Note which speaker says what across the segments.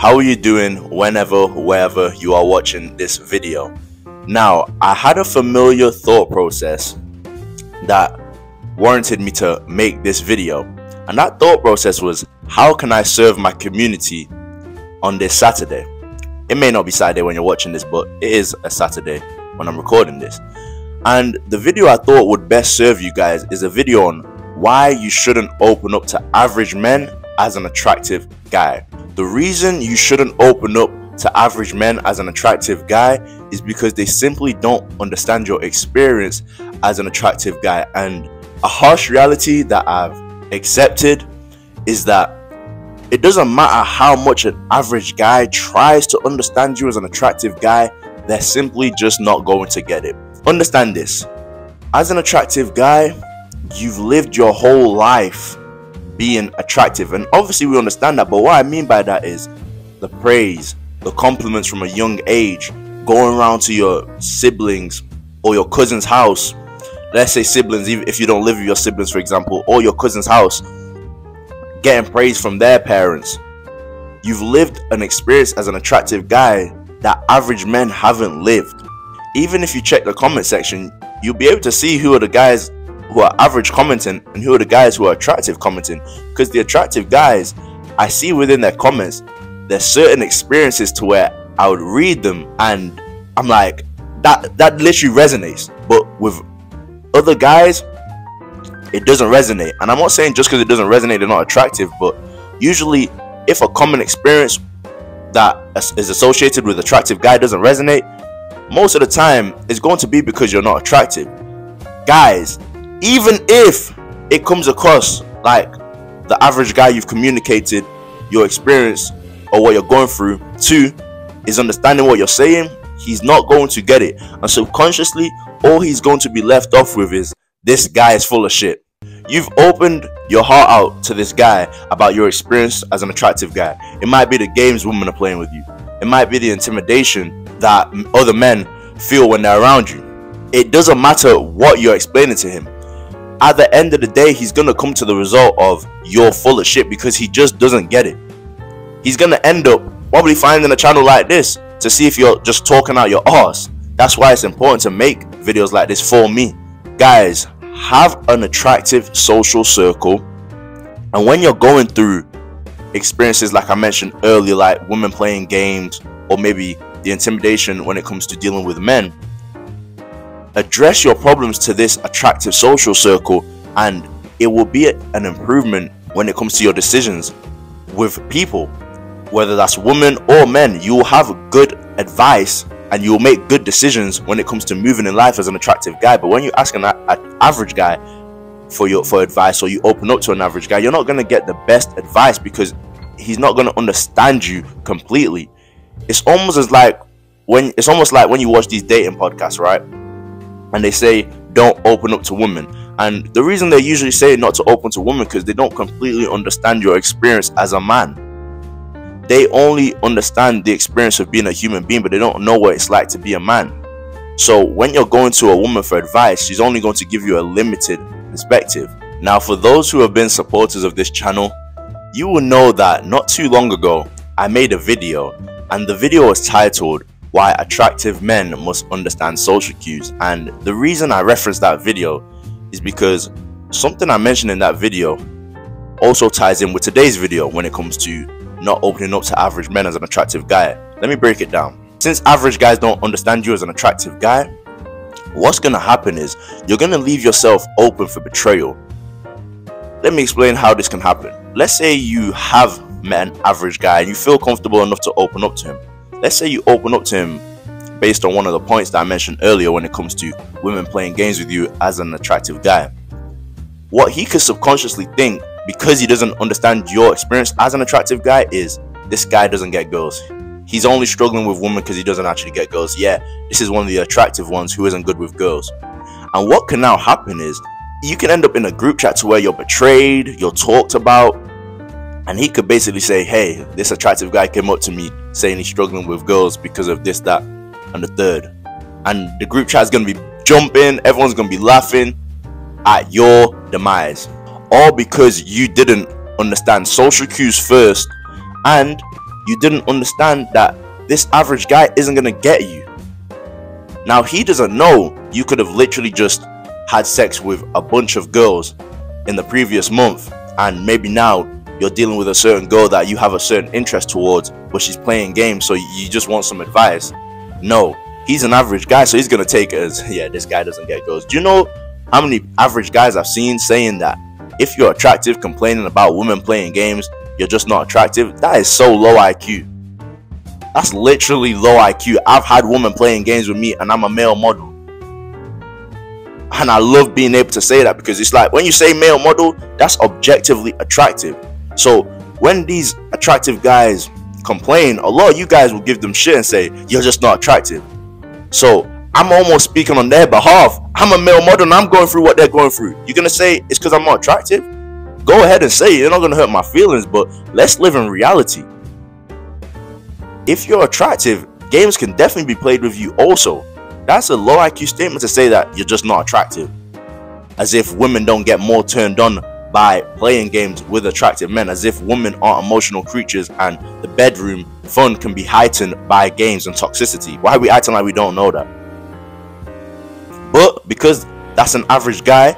Speaker 1: How are you doing whenever, wherever you are watching this video? Now, I had a familiar thought process that warranted me to make this video, and that thought process was, how can I serve my community on this Saturday? It may not be Saturday when you're watching this, but it is a Saturday when I'm recording this. And the video I thought would best serve you guys is a video on why you shouldn't open up to average men as an attractive guy. The reason you shouldn't open up to average men as an attractive guy is because they simply don't understand your experience as an attractive guy. And a harsh reality that I've accepted is that it doesn't matter how much an average guy tries to understand you as an attractive guy, they're simply just not going to get it. Understand this: as an attractive guy, you've lived your whole life being attractive, and obviously we understand that, but what I mean by that is the praise, the compliments from a young age, going around to your siblings or your cousin's house. Let's say siblings, even if you don't live with your siblings, for example, or your cousin's house, getting praise from their parents. You've lived an experience as an attractive guy that average men haven't lived. Even if you check the comment section, you'll be able to see who are the guys who are average commenting and who are the guys who are attractive commenting. Because the attractive guys, I see within their comments, there's certain experiences to where I would read them and I'm like, that literally resonates. But with other guys, it doesn't resonate. And I'm not saying just because it doesn't resonate they're not attractive, but usually if a common experience that is associated with attractive guy doesn't resonate, most of the time it's going to be because you're not attractive. Guys, even if it comes across like the average guy you've communicated your experience or what you're going through to is understanding what you're saying, he's not going to get it. And subconsciously, all he's going to be left off with is, this guy is full of shit. You've opened your heart out to this guy about your experience as an attractive guy. It might be the games women are playing with you. It might be the intimidation that other men feel when they're around you. It doesn't matter what you're explaining to him. At the end of the day, he's going to come to the result of you're full of shit because he just doesn't get it. He's going to end up probably finding a channel like this to see if you're just talking out your arse. That's why it's important to make videos like this for me. Guys, have an attractive social circle, and when you're going through experiences like I mentioned earlier, like women playing games or maybe the intimidation when it comes to dealing with men, address your problems to this attractive social circle, and it will be an improvement when it comes to your decisions with people, whether that's women or men. You will have good advice and you will make good decisions when it comes to moving in life as an attractive guy. But when you ask an average guy for advice, or you open up to an average guy, you're not going to get the best advice because he's not going to understand you completely. It's almost like when you watch these dating podcasts, right? And they say don't open up to women, and the reason they usually say not to open to women because they don't completely understand your experience as a man. They only understand the experience of being a human being, but they don't know what it's like to be a man. So when you're going to a woman for advice, she's only going to give you a limited perspective. Now, for those who have been supporters of this channel, you will know that not too long ago I made a video, and the video was titled Why Attractive Men Must Understand Social Cues. And the reason I referenced that video is because something I mentioned in that video also ties in with today's video when it comes to not opening up to average men as an attractive guy. Let me break it down. Since average guys don't understand you as an attractive guy, what's going to happen is you're going to leave yourself open for betrayal. Let me explain how this can happen. Let's say you have met an average guy and you feel comfortable enough to open up to him. Let's say you open up to him based on one of the points that I mentioned earlier when it comes to women playing games with you as an attractive guy. What he could subconsciously think, because he doesn't understand your experience as an attractive guy, is this guy doesn't get girls. He's only struggling with women because he doesn't actually get girls. Yeah, this is one of the attractive ones who isn't good with girls. And what can now happen is you can end up in a group chat to where you're betrayed, you're talked about, and he could basically say, hey, this attractive guy came up to me saying he's struggling with girls because of this, that, and the third. And the group chat is going to be jumping, everyone's going to be laughing at your demise. All because you didn't understand social cues first, and you didn't understand that this average guy isn't gonna get you. Now, he doesn't know you could have literally just had sex with a bunch of girls in the previous month, and maybe now you're dealing with a certain girl that you have a certain interest towards, but she's playing games, so you just want some advice. No, he's an average guy, so he's gonna take it as, yeah, this guy doesn't get girls. Do you know how many average guys I've seen saying that if you're attractive, complaining about women playing games, you're just not attractive? That is so low IQ. That's literally low IQ. I've had women playing games with me, and I'm a male model. And I love being able to say that, because it's like, when you say male model, that's objectively attractive. So when these attractive guys complain, a lot of you guys will give them shit and say, you're just not attractive. So I'm almost speaking on their behalf. I'm a male model and I'm going through what they're going through. You're going to say it's because I'm not attractive? Go ahead and say it. You're not going to hurt my feelings, but let's live in reality. If you're attractive, games can definitely be played with you also. That's a low IQ statement to say that you're just not attractive. As if women don't get more turned on by playing games with attractive men. As if women aren't emotional creatures and the bedroom fun can be heightened by games and toxicity. Why are we acting like we don't know that? But because that's an average guy,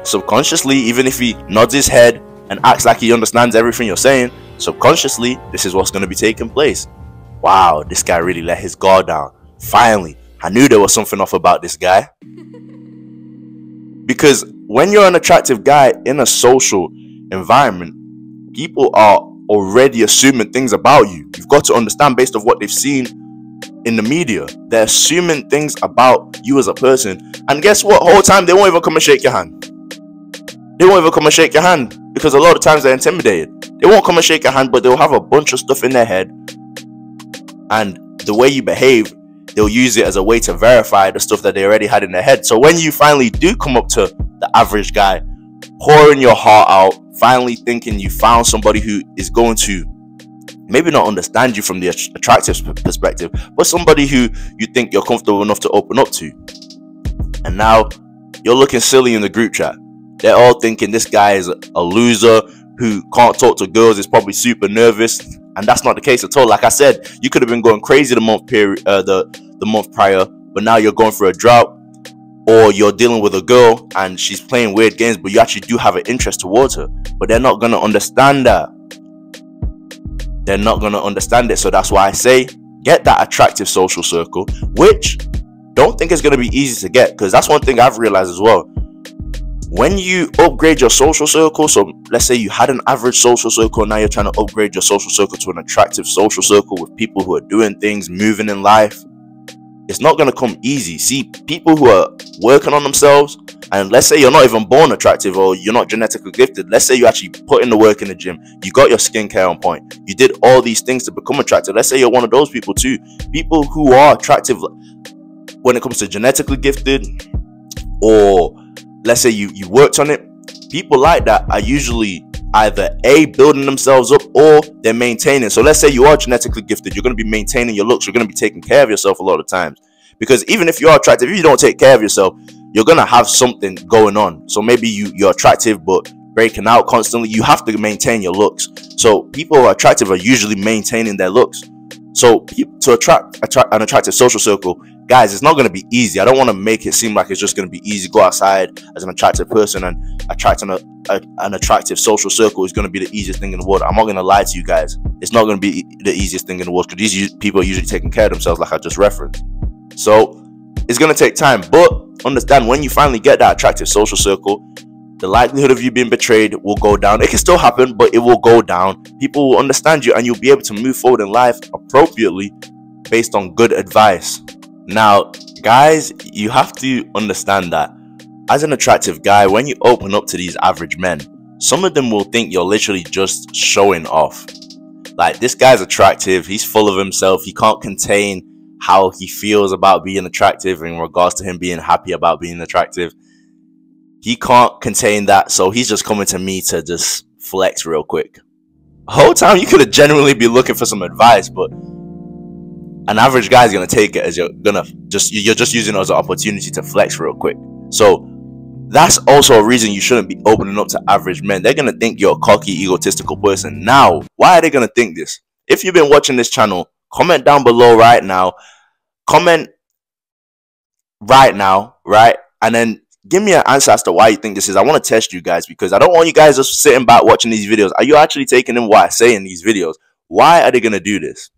Speaker 1: subconsciously, even if he nods his head and acts like he understands everything you're saying, subconsciously, this is what's going to be taking place. Wow, this guy really let his guard down. Finally, I knew there was something off about this guy. Because when you're an attractive guy in a social environment, people are already assuming things about you. You've got to understand, based on what they've seen in the media, they're assuming things about you as a person. And guess what? Whole time they won't even come and shake your hand. They won't even come and shake your hand, because a lot of times they're intimidated. They won't come and shake your hand, but they'll have a bunch of stuff in their head, and the way you behave, they'll use it as a way to verify the stuff that they already had in their head. So when you finally do come up to the average guy, pouring your heart out, finally thinking you found somebody who is going to maybe not understand you from the attractive perspective, but somebody who you think you're comfortable enough to open up to, and now you're looking silly in the group chat. They're all thinking this guy is a loser who can't talk to girls, is probably super nervous, and that's not the case at all. Like I said, you could have been going crazy the month prior, but now you're going through a drought, or you're dealing with a girl and she's playing weird games, but you actually do have an interest towards her. But they're not going to understand that. They're not going to understand it. So that's why I say, get that attractive social circle, which don't think it's going to be easy to get, because that's one thing I've realized as well. When you upgrade your social circle, so let's say you had an average social circle, now you're trying to upgrade your social circle to an attractive social circle with people who are doing things, moving in life, it's not going to come easy. See, people who are working on themselves, and let's say you're not even born attractive, or you're not genetically gifted, let's say you actually put in the work in the gym, you got your skincare on point, you did all these things to become attractive. Let's say you're one of those people too. People who are attractive when it comes to genetically gifted, or let's say you worked on it, people like that are usually either A, building themselves up, or they're maintaining. So let's say you are genetically gifted, you're going to be maintaining your looks, you're going to be taking care of yourself a lot of times. Because even if you're attractive, if you don't take care of yourself, you're going to have something going on. So maybe you're attractive but breaking out constantly, you have to maintain your looks. So people who are attractive are usually maintaining their looks. So to attract an attractive social circle, guys, it's not going to be easy. I don't want to make it seem like it's just going to be easy. Go outside as an attractive person and attracting an attractive social circle is going to be the easiest thing in the world. I'm not going to lie to you guys. It's not going to be the easiest thing in the world, because these people are usually taking care of themselves, like I just referenced. So it's going to take time, but understand, when you finally get that attractive social circle, the likelihood of you being betrayed will go down. It can still happen, but it will go down. People will understand you, and you'll be able to move forward in life appropriately based on good advice. Now, guys, you have to understand that as an attractive guy, when you open up to these average men, some of them will think you're literally just showing off. Like, this guy's attractive, he's full of himself, he can't contain how he feels about being attractive in regards to him being happy about being attractive. He can't contain that, so he's just coming to me to just flex real quick. The whole time you could have genuinely be looking for some advice, but an average guy is gonna take it as you're just using it as an opportunity to flex real quick. So that's also a reason you shouldn't be opening up to average men. They're gonna think you're a cocky, egotistical person. Now, why are they gonna think this? If you've been watching this channel, comment down below right now. Comment right now, right? And then give me an answer as to why you think this is. I want to test you guys, because I don't want you guys just sitting back watching these videos. Are you actually taking in what I say in these videos? Why are they going to do this?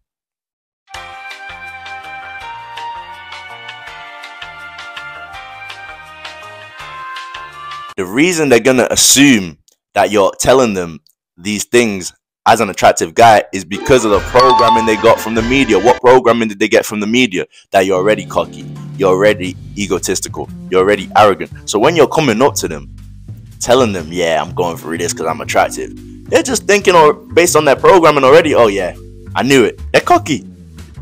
Speaker 1: The reason they're going to assume that you're telling them these things as an attractive guy is because of the programming they got from the media. What programming did they get from the media? That you're already cocky, you're already egotistical, you're already arrogant. So when you're coming up to them, telling them, yeah, I'm going for this because I'm attractive, they're just thinking, or based on their programming already, oh yeah, I knew it. They're cocky.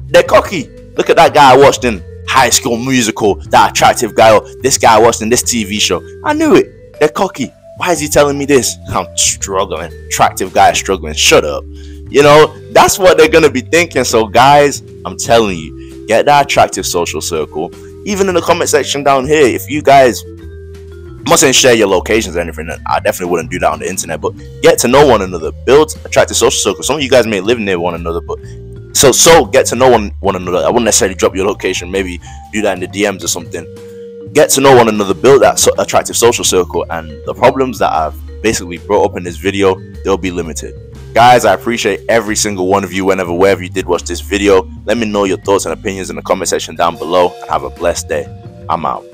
Speaker 1: They're cocky. Look at that guy I watched in High School Musical, that attractive guy, or this guy I watched in this TV show. I knew it. They're cocky. Why is he telling me this? I'm struggling. Attractive guy struggling. Shut up. You know, that's what they're going to be thinking. So guys, I'm telling you, get that attractive social circle. Even in the comment section down here, if you guys, I'm not saying share your locations or anything, I definitely wouldn't do that on the internet, but get to know one another. Build attractive social circles. Some of you guys may live near one another, but so get to know one another. I wouldn't necessarily drop your location, maybe do that in the DMs or something. Get to know one another, build that attractive social circle, and the problems that I've basically brought up in this video, they'll be limited. Guys, I appreciate every single one of you, wherever you did watch this video. Let me know your thoughts and opinions in the comment section down below, and have a blessed day. I'm out.